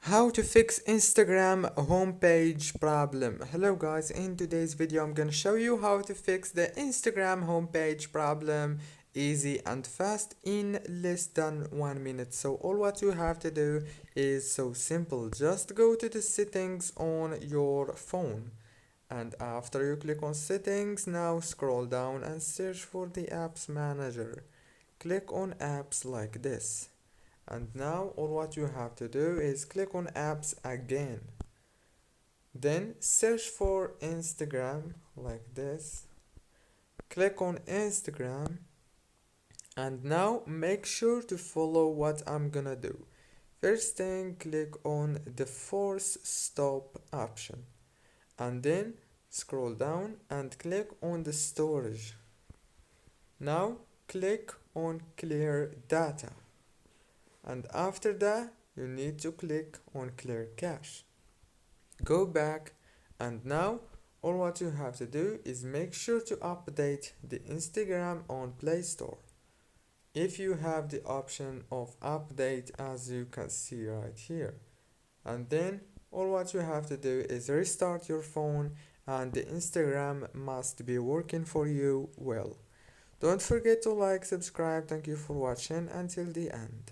How to fix Instagram homepage problem. Hello guys, in today's video I'm gonna show you how to fix the Instagram homepage problem easy and fast in less than 1 minute. So all what you have to do is so simple. Just go to the settings on your phone, and after you click on settings, now scroll down and search for the apps manager. Click on apps like this, and now all what you have to do is click on apps again, then search for Instagram like this, click on Instagram, and now make sure to follow what I'm gonna do. First thing, click on the force stop option, and then scroll down and click on the storage. Now click on clear data, and after that you need to click on clear cache. Go back, and now all what you have to do is make sure to update the Instagram on Play Store if you have the option of update, as you can see right here. And then all what you have to do is restart your phone, and the Instagram must be working for you well. Don't forget to like, subscribe. Thank you for watching until the end.